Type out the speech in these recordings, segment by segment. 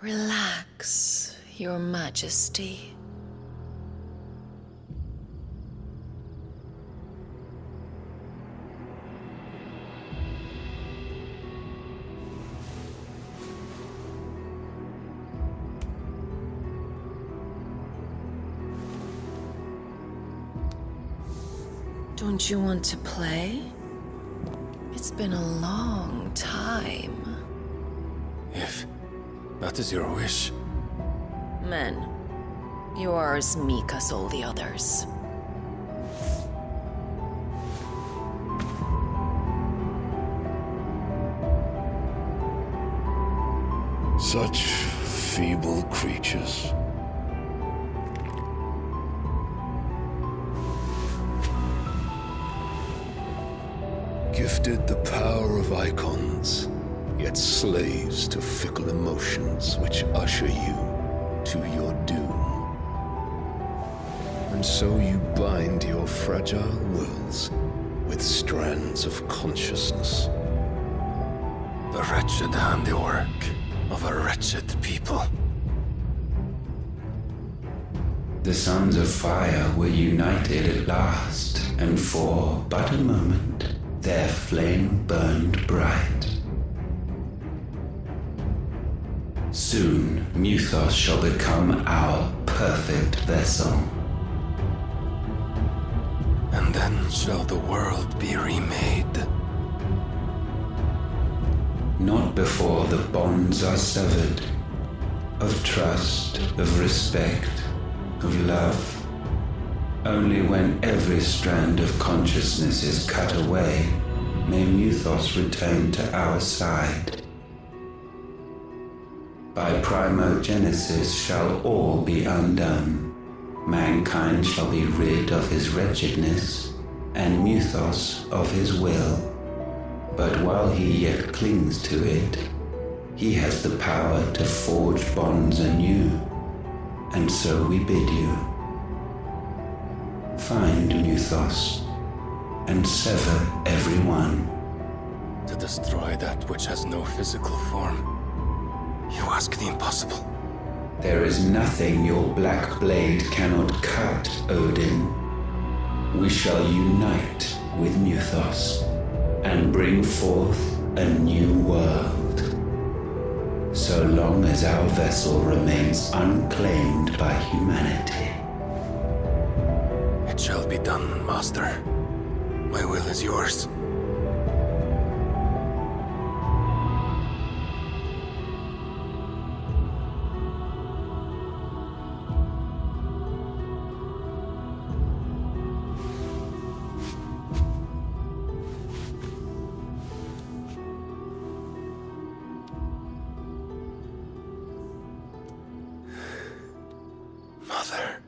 Relax, Your Majesty. Don't you want to play? It's been a long time. If that is your wish. Men, you are as meek as all the others. Such feeble creatures. Gifted the power of icons, yet slaves to fickle emotions which usher you to your doom. And so you bind your fragile wills with strands of consciousness. The wretched handiwork of a wretched people. The Sons of Fire were united at last, and for but a moment, their flame burned bright. Soon, Mythos shall become our perfect vessel. And then shall the world be remade. Not before the bonds are severed, of trust, of respect, of love. Only when every strand of consciousness is cut away, may Mythos return to our side. By primogenesis shall all be undone. Mankind shall be rid of his wretchedness, and Mythos of his will. But while he yet clings to it, he has the power to forge bonds anew. And so we bid you, find Mythos, and sever everyone. To destroy that which has no physical form. You ask the impossible. There is nothing your black blade cannot cut, Odin. We shall unite with Mythos, and bring forth a new world. So long as our vessel remains unclaimed by humanity. It shall be done, Master. My will is yours. Mother.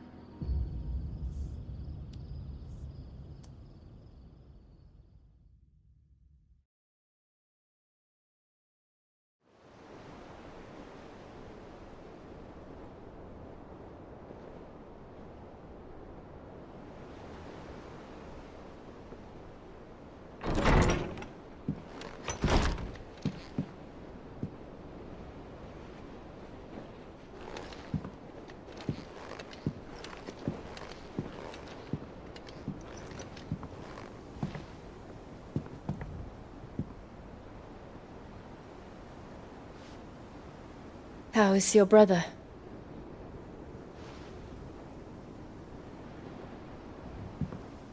How is your brother?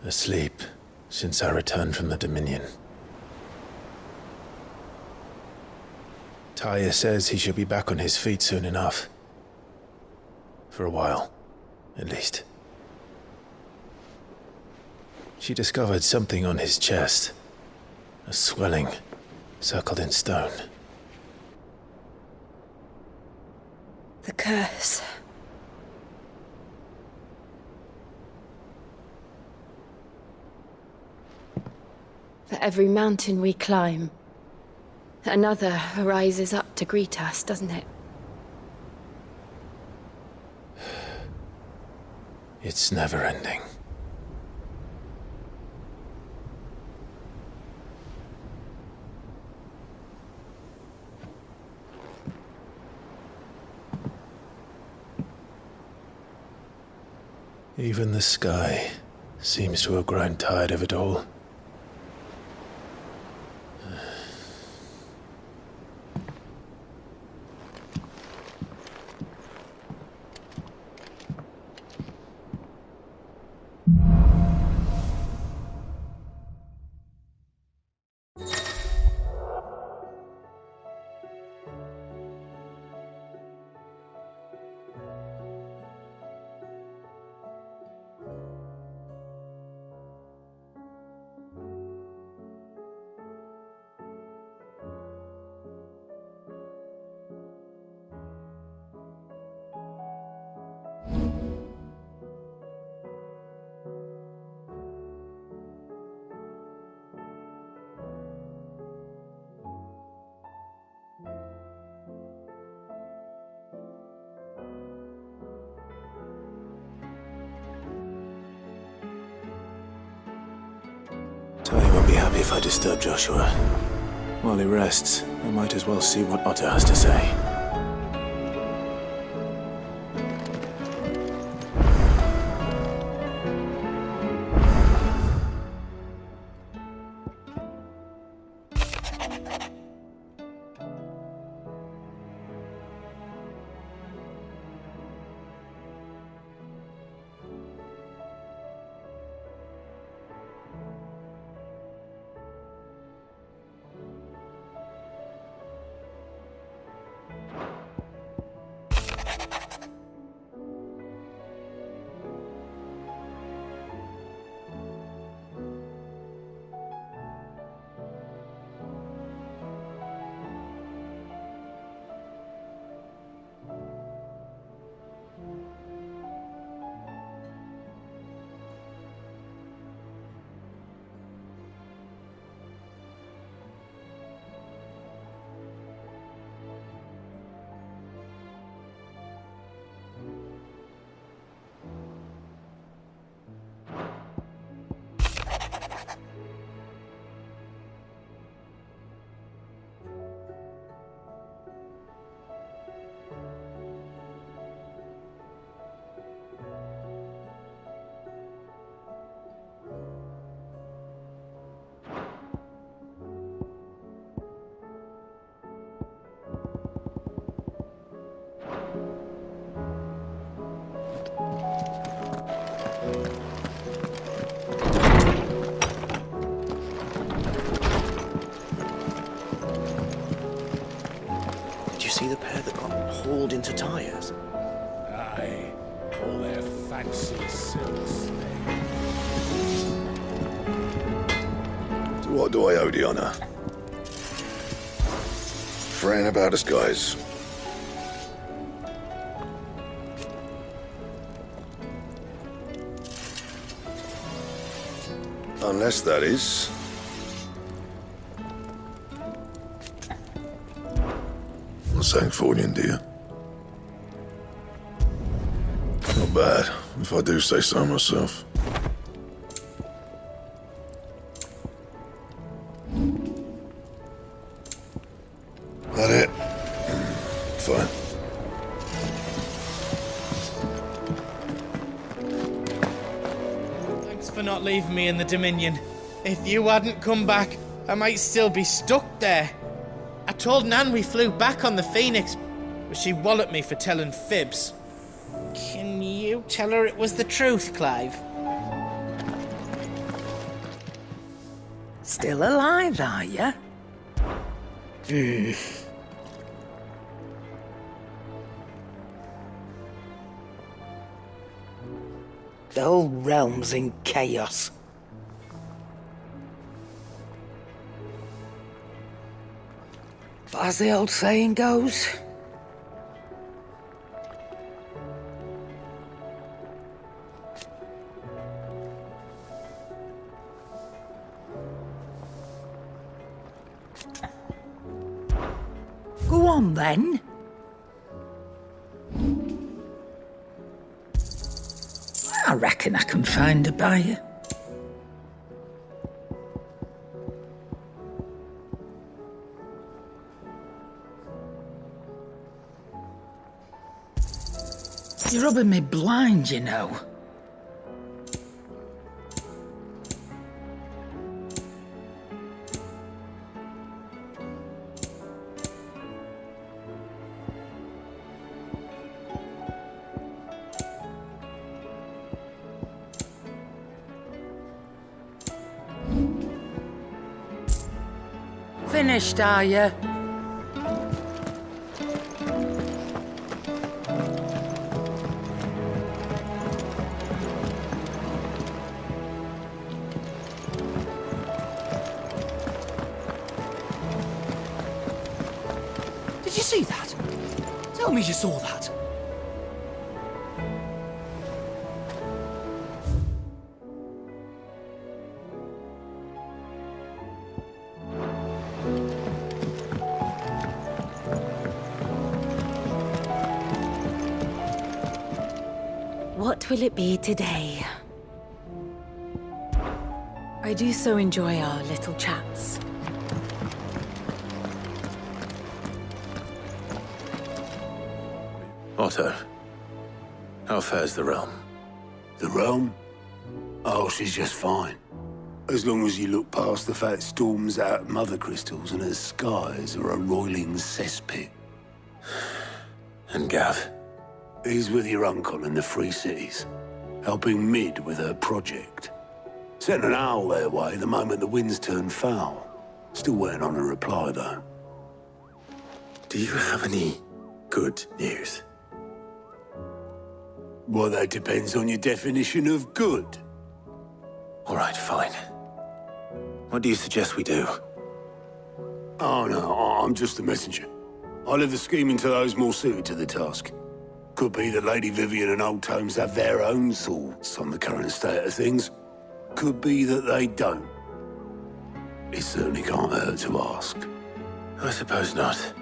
Asleep since I returned from the Dominion. Taya says he should be back on his feet soon enough. For a while, at least. She discovered something on his chest. A swelling, circled in stone. The curse. For every mountain we climb, another rises up to greet us, doesn't it? It's never ending. Even the sky seems to have grown tired of it all. Tali won't be happy if I disturb Joshua. While he rests, I might as well see what Otter has to say. See the pair that got hauled into tyres? Aye, all their fancy silks. To what do I owe the honor? Fretting about us, guys. Unless that is... Sanctfordian, dear. Not bad, if I do say so myself. That it? Fine. Thanks for not leaving me in the Dominion. If you hadn't come back, I might still be stuck there. I told Nan we flew back on the Phoenix, but she walloped me for telling fibs. Can you tell her it was the truth, Clive? Still alive, are you? The whole realm's in chaos. But as the old saying goes, go on then. I reckon I can find a buyer. You're rubbing me blind, you know. Finished, are you? Did you see that? Tell me you saw that. What will it be today? I do so enjoy our little chats. Otto, how fares the realm? The realm? Oh, she's just fine. As long as you look past the fat storms out mother crystals and her skies are a roiling cesspit. And Gav? He's with your uncle in the Free Cities, helping Mid with her project. Sent an owl their way the moment the winds turned foul. Still waiting on a reply, though. Do you have any good news? Well, that depends on your definition of good. All right, fine. What do you suggest we do? Oh, no, I'm just a messenger. I leave the scheming to those more suited to the task. Could be that Lady Vivian and Old Tomes have their own thoughts on the current state of things. Could be that they don't. It certainly can't hurt to ask. I suppose not.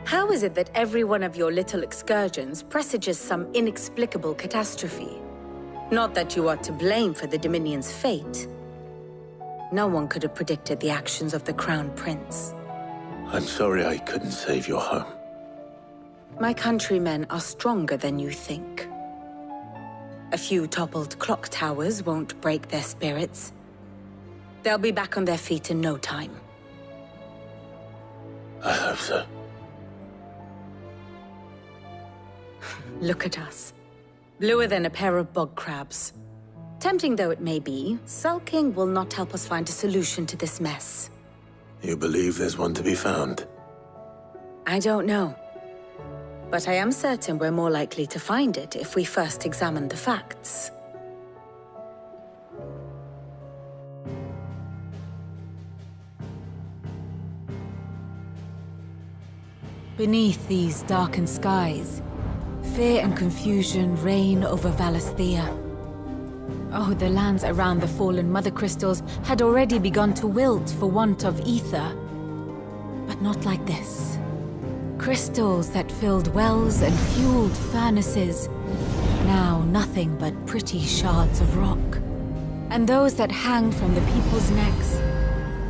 How is it that every one of your little excursions presages some inexplicable catastrophe? Not that you are to blame for the Dominion's fate. No one could have predicted the actions of the Crown Prince. I'm sorry I couldn't save your home. My countrymen are stronger than you think. A few toppled clock towers won't break their spirits. They'll be back on their feet in no time. I hope so. Look at us. Bluer than a pair of bog crabs. Tempting though it may be, sulking will not help us find a solution to this mess. You believe there's one to be found? I don't know. But I am certain we're more likely to find it if we first examine the facts. Beneath these darkened skies, fear and confusion reign over Valisthea. Oh, the lands around the fallen mother crystals had already begun to wilt for want of ether. But not like this. Crystals that filled wells and fueled furnaces, now nothing but pretty shards of rock. And those that hang from the people's necks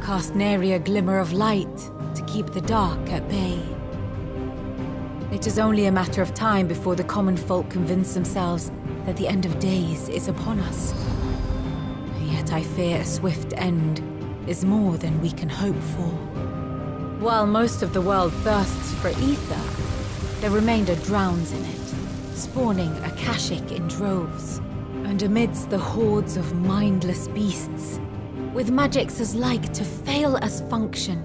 cast nary a glimmer of light to keep the dark at bay. It is only a matter of time before the common folk convince themselves that the end of days is upon us. Yet I fear a swift end is more than we can hope for. While most of the world thirsts for ether, the remainder drowns in it, spawning Akashic in droves. And amidst the hordes of mindless beasts, with magics as like to fail as function,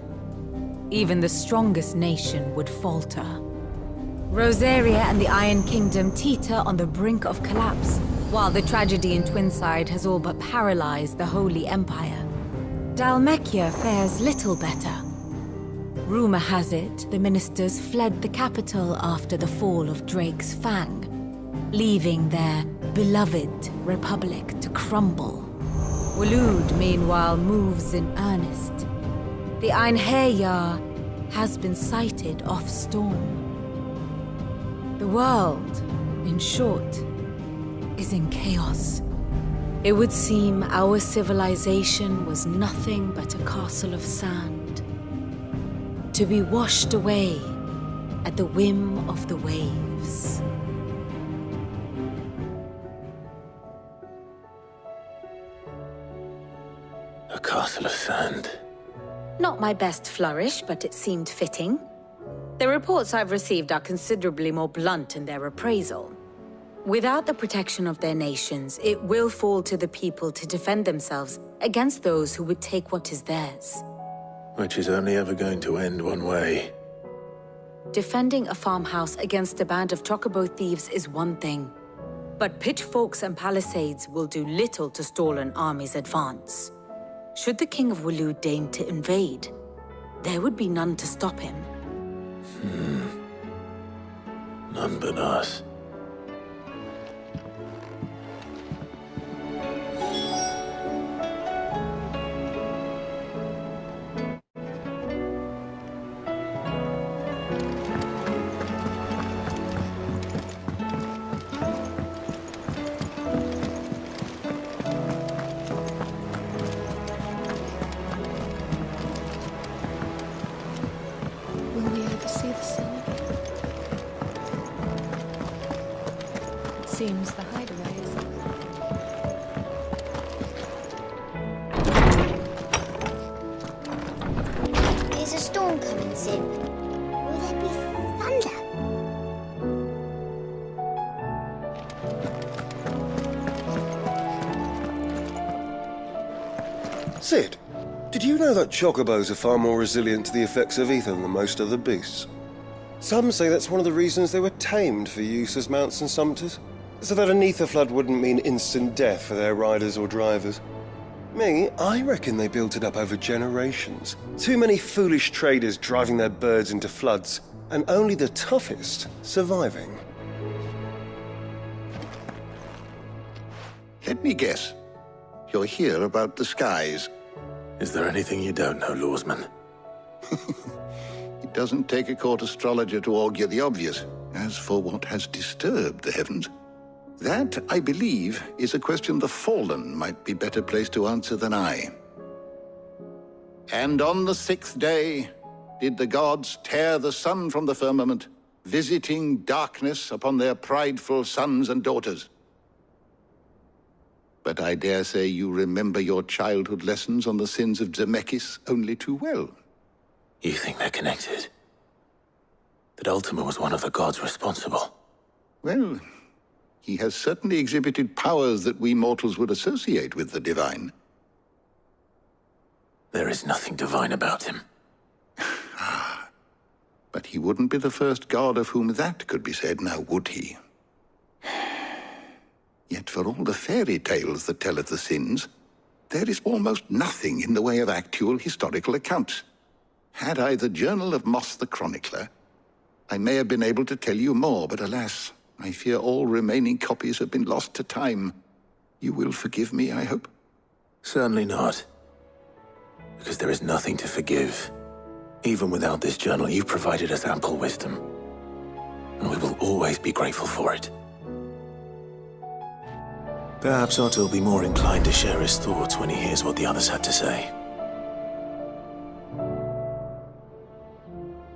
even the strongest nation would falter. Rosaria and the Iron Kingdom teeter on the brink of collapse, while the tragedy in Twinside has all but paralyzed the Holy Empire. Dalmekia fares little better. Rumor has it the ministers fled the capital after the fall of Drake's Fang, leaving their beloved republic to crumble. Waloed, meanwhile, moves in earnest. The Einherjar has been sighted off storm. The world, in short, is in chaos. It would seem our civilization was nothing but a castle of sand, to be washed away at the whim of the waves. A castle of sand. Not my best flourish, but it seemed fitting. The reports I've received are considerably more blunt in their appraisal. Without the protection of their nations, it will fall to the people to defend themselves against those who would take what is theirs. Which is only ever going to end one way. Defending a farmhouse against a band of chocobo thieves is one thing, but pitchforks and palisades will do little to stall an army's advance. Should the King of Waloed deign to invade, there would be none to stop him. None but us. Will we ever see the sun again? It seems the Hideaway is... Is a storm coming soon? Will there be thunder? Sid, did you know that chocobos are far more resilient to the effects of ether than most other beasts? Some say that's one of the reasons they were tamed for use as mounts and sumpters, so that an ether flood wouldn't mean instant death for their riders or drivers. Me, I reckon they built it up over generations. Too many foolish traders driving their birds into floods, and only the toughest surviving. Let me guess. You're here about the skies. Is there anything you don't know, Lawsman? It doesn't take a court astrologer to augur the obvious. As for what has disturbed the heavens, that, I believe, is a question the Fallen might be better placed to answer than I. And on the 6th day did the gods tear the sun from the firmament, visiting darkness upon their prideful sons and daughters. But I dare say you remember your childhood lessons on the sins of Zemeckis only too well. You think they're connected? That Ultima was one of the gods responsible? Well, he has certainly exhibited powers that we mortals would associate with the divine. There is nothing divine about him. But he wouldn't be the first god of whom that could be said, now would he? Yet for all the fairy tales that tell of the sins, there is almost nothing in the way of actual historical accounts. Had I the Journal of Moss the Chronicler, I may have been able to tell you more, but alas, I fear all remaining copies have been lost to time. You will forgive me, I hope? Certainly not. Because there is nothing to forgive. Even without this journal, you provided us ample wisdom. And we will always be grateful for it. Perhaps Otto will be more inclined to share his thoughts when he hears what the others had to say.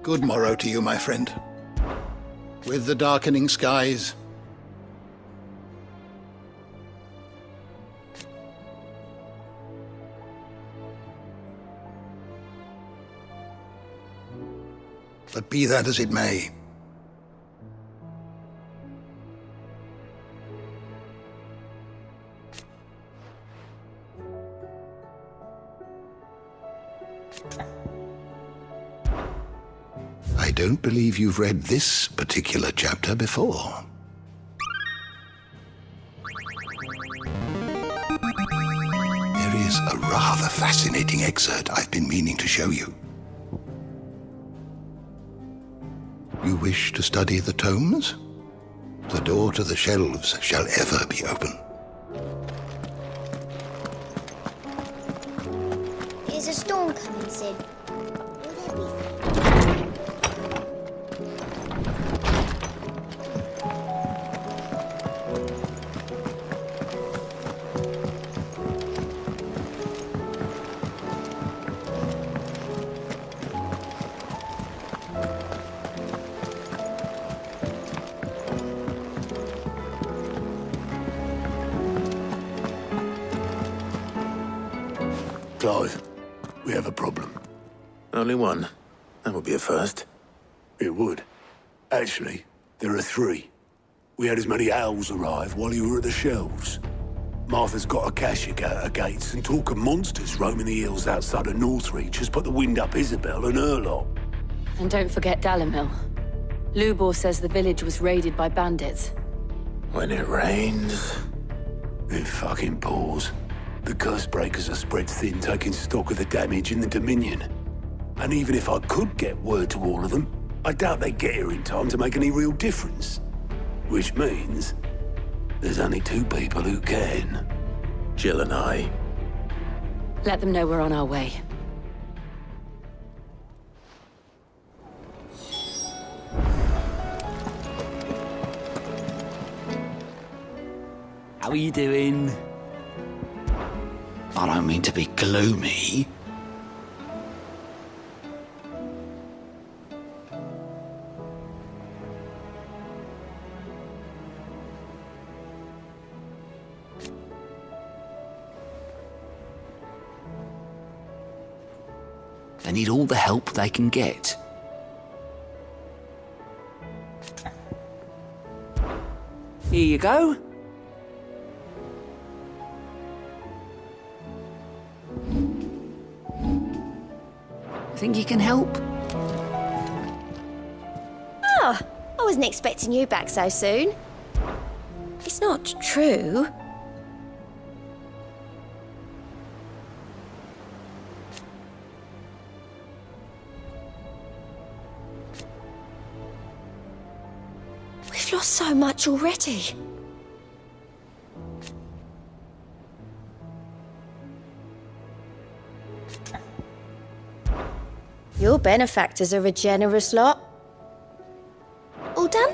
Good morrow to you, my friend. With the darkening skies, but be that as it may, I don't believe you've read this particular chapter before. There is a rather fascinating excerpt I've been meaning to show you. You wish to study the tomes? The door to the shelves shall ever be open. Is a storm coming, Sid? Will there be... Clive, we have a problem. Only one. That would be a first. It would. Actually, there are 3. We had as many owls arrive while you were at the shelves. Martha's got a Kashik out her gates, and talk of monsters roaming the hills outside of Northreach has put the wind up Isabel and her lot. And don't forget Dalimil. Lubor says the village was raided by bandits. When it rains... It fucking pours. The curse breakers are spread thin, taking stock of the damage in the Dominion. And even if I could get word to all of them, I doubt they'd get here in time to make any real difference. Which means... there's only 2 people who can. Jill and I. Let them know we're on our way. How are you doing? I don't mean to be gloomy. They need all the help they can get. Here you go. Think you can help? Ah, I wasn't expecting you back so soon. It's not true. We've lost so much already. Your benefactors are a generous lot. All done?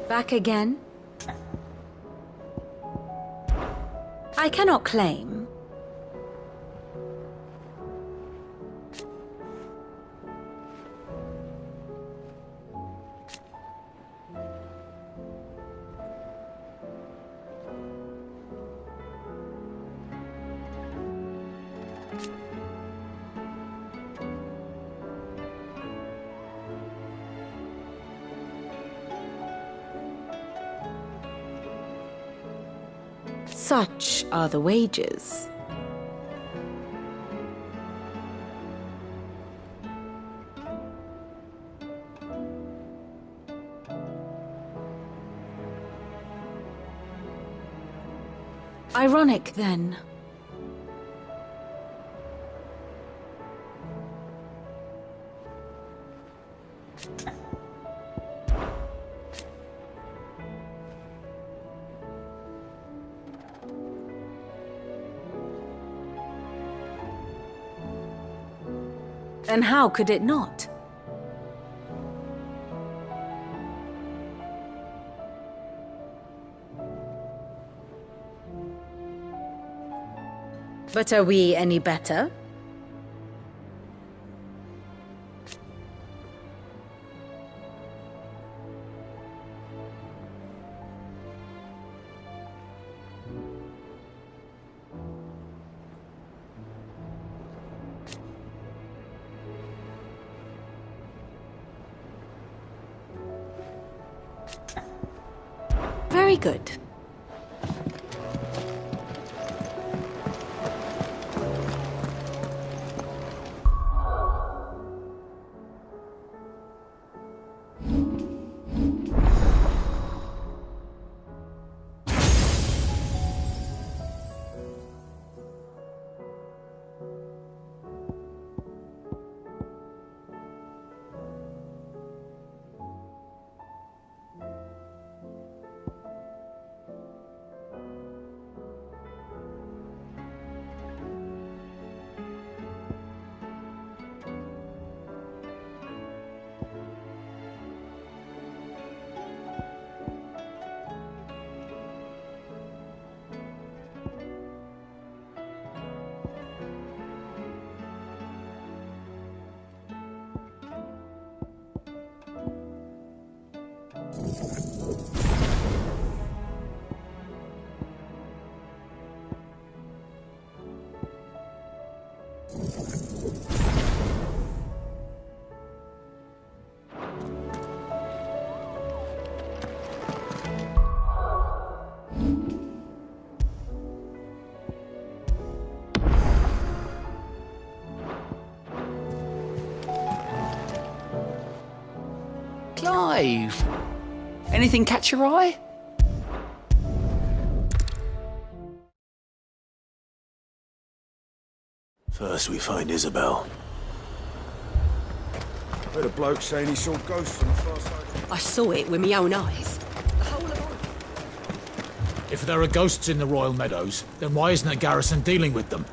Back again? I cannot claim. Such are the wages. Ironic, then. And how could it not? But are we any better? Very good. Clive! Anything catch your eye? First we find Isabel. Heard a bloke saying he saw ghosts on the far side. I saw it with my own eyes. If there are ghosts in the Royal Meadows, then why isn't a garrison dealing with them?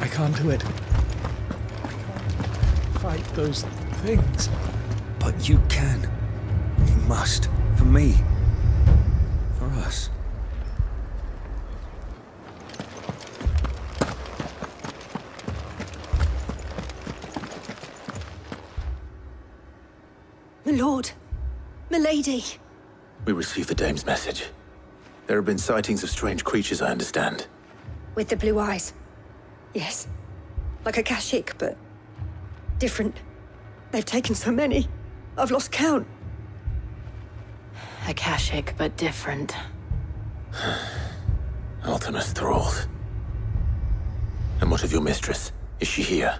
I can't do it. I can't fight those things. But you can. You must. For me. For us. My lord. My lady. We received the dame's message. There have been sightings of strange creatures, I understand. With the blue eyes. Yes. Like a Kashik, but different. They've taken so many. I've lost count. Akashic, but different. Ultimus thralls. And what of your mistress? Is she here?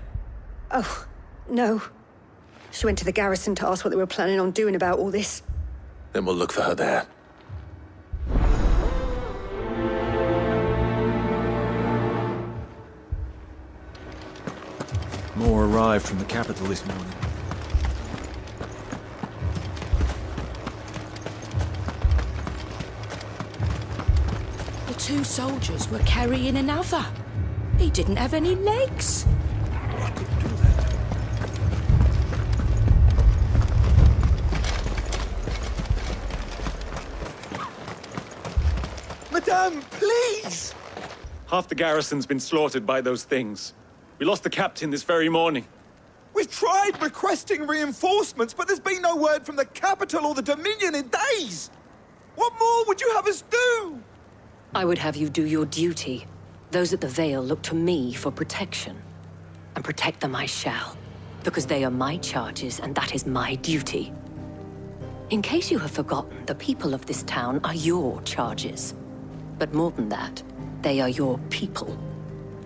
Oh, no. She went to the garrison to ask what they were planning on doing about all this. Then we'll look for her there. More arrived from the capital this morning. The two soldiers were carrying another. He didn't have any legs. Madame, please! Half the garrison's been slaughtered by those things. We lost the captain this very morning. We've tried requesting reinforcements, but there's been no word from the capital or the Dominion in days! What more would you have us do? I would have you do your duty. Those at the Vale look to me for protection. And protect them I shall. Because they are my charges, and that is my duty. In case you have forgotten, the people of this town are your charges. But more than that, they are your people.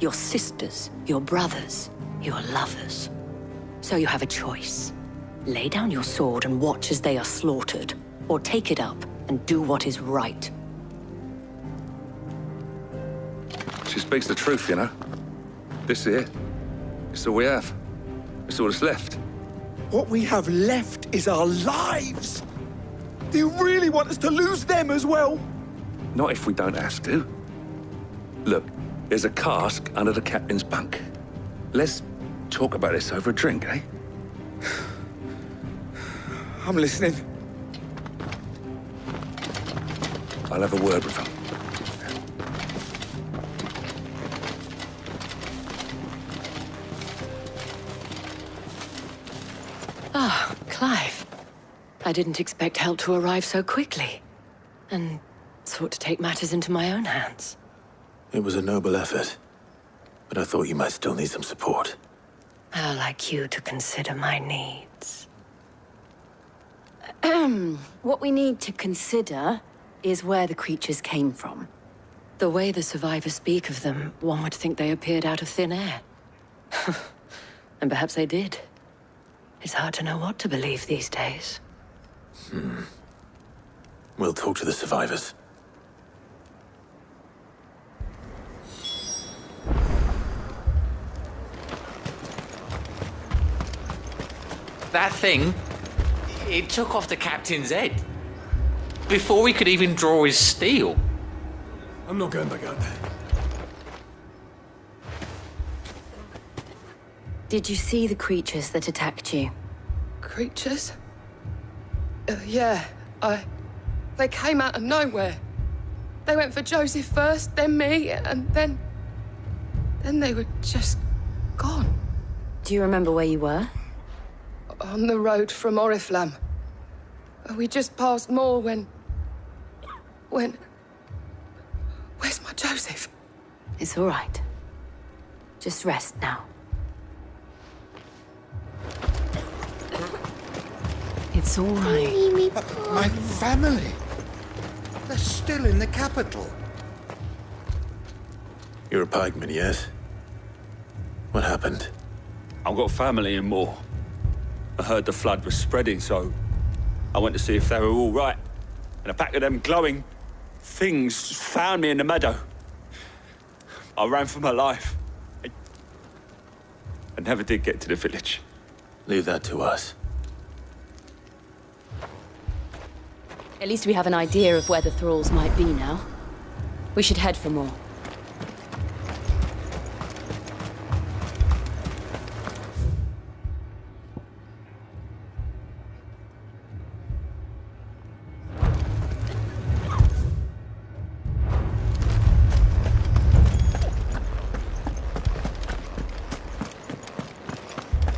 Your sisters, your brothers, your lovers. So you have a choice. Lay down your sword and watch as they are slaughtered, or take it up and do what is right. She speaks the truth, you know. This here, it's all we have. It's all that's left. What we have left is our lives! Do you really want us to lose them as well? Not if we don't have to. Look, there's a cask under the captain's bunk. Let's talk about this over a drink, eh? I'm listening. I'll have a word with him. Ah, Clive. I didn't expect help to arrive so quickly. And sought to take matters into my own hands. It was a noble effort, but I thought you might still need some support. I'd like you to consider my needs. What we need to consider is where the creatures came from. The way the survivors speak of them, one would think they appeared out of thin air. And perhaps they did. It's hard to know what to believe these days. We'll talk to the survivors. That thing, it took off the captain's head. Before he could even draw his steel. I'm not going back out there. Did you see the creatures that attacked you? Creatures? Yeah, They came out of nowhere. They went for Joseph first, then me, and then they were just gone. Do you remember where you were? On the road from Oriflamme. We just passed Moor when... Where's my Joseph? It's all right. Just rest now. It's all right. My family. They're still in the capital. You're a pikeman, yes? What happened? I've got family in Moor. I heard the flood was spreading, so I went to see if they were all right. And a pack of them glowing things found me in the meadow. I ran for my life. I never did get to the village. Leave that to us. At least we have an idea of where the thralls might be now. We should head for more.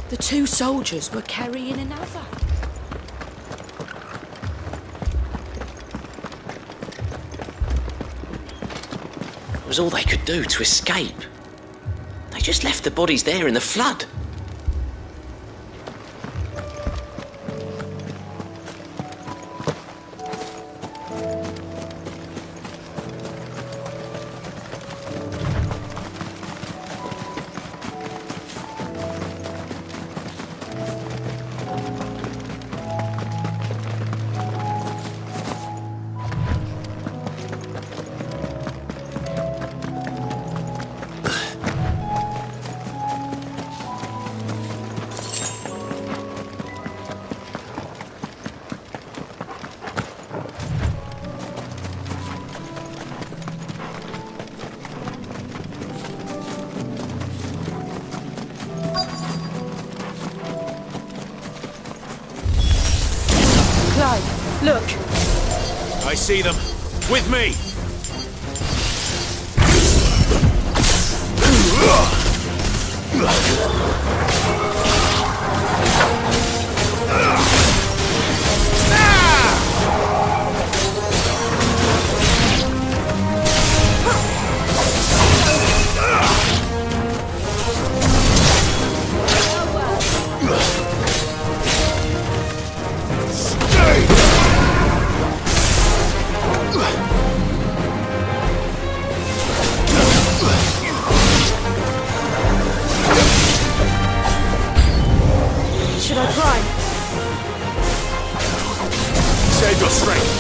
The two soldiers were carrying another. It was all they could do to escape. They just left the bodies there in the flood. Clive, look! I see them. With me! Should I climb? Save your strength.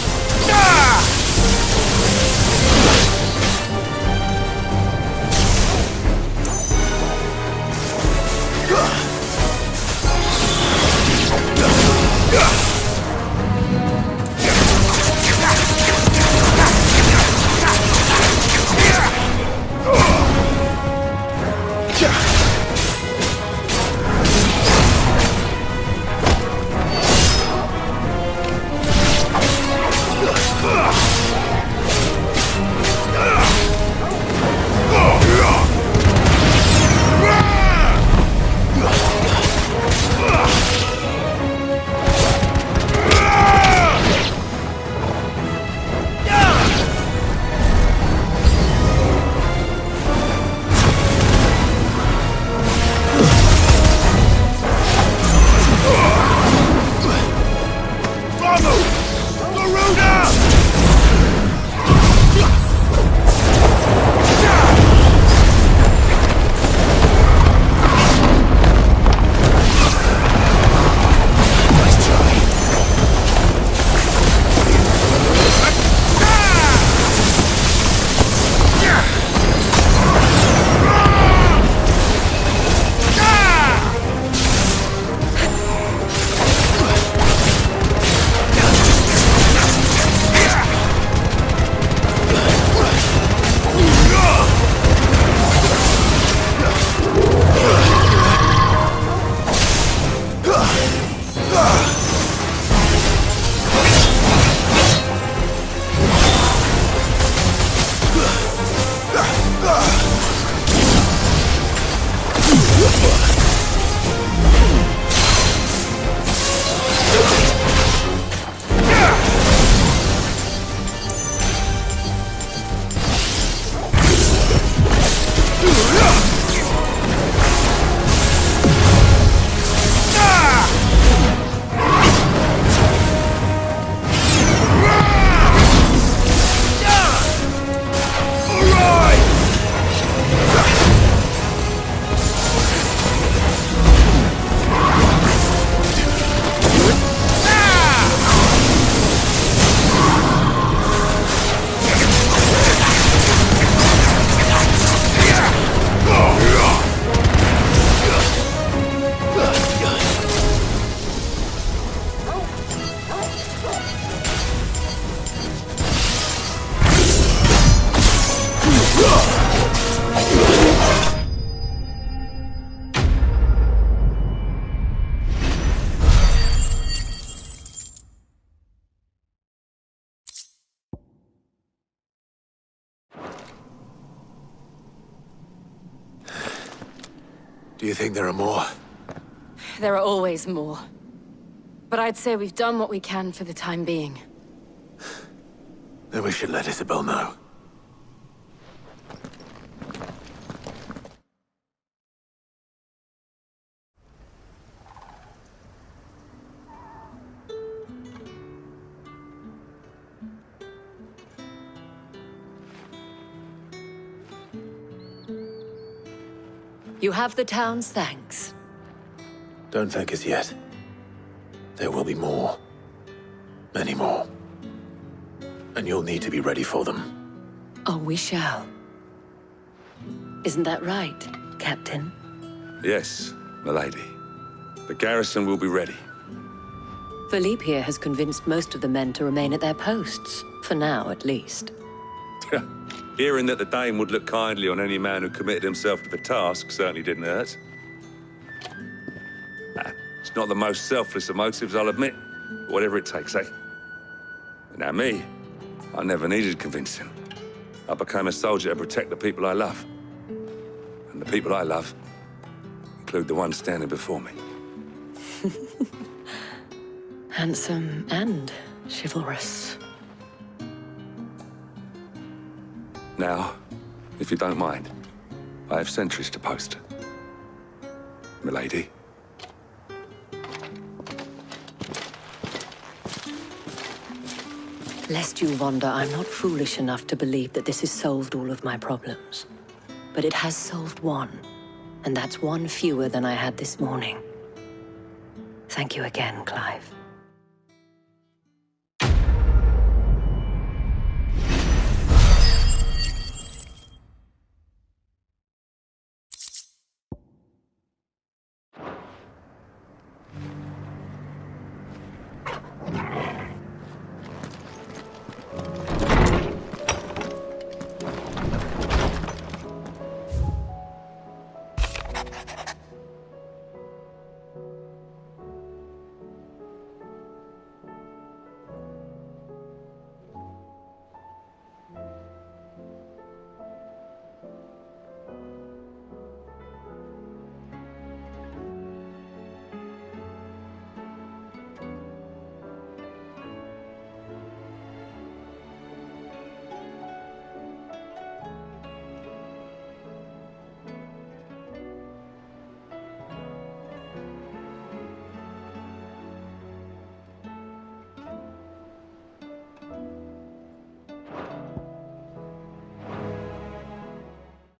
Do you think there are more? There are always more. But I'd say we've done what we can for the time being. Then we should let Isabel know. You have the town's thanks. Don't thank us yet. There will be more. Many more. And you'll need to be ready for them. Oh, we shall. Isn't that right, Captain? Yes, milady. The garrison will be ready. Philippe here has convinced most of the men to remain at their posts. For now, at least. Hearing that the Dane would look kindly on any man who committed himself to the task certainly didn't hurt. It's not the most selfless of motives, I'll admit. But whatever it takes, eh? But now me, I never needed convincing. I became a soldier to protect the people I love. And the people I love include the one standing before me. Handsome and chivalrous. Now, if you don't mind, I have sentries to post. Milady. Lest you wonder, I'm not foolish enough to believe that this has solved all of my problems. But it has solved one, and that's one fewer than I had this morning. Thank you again, Clive.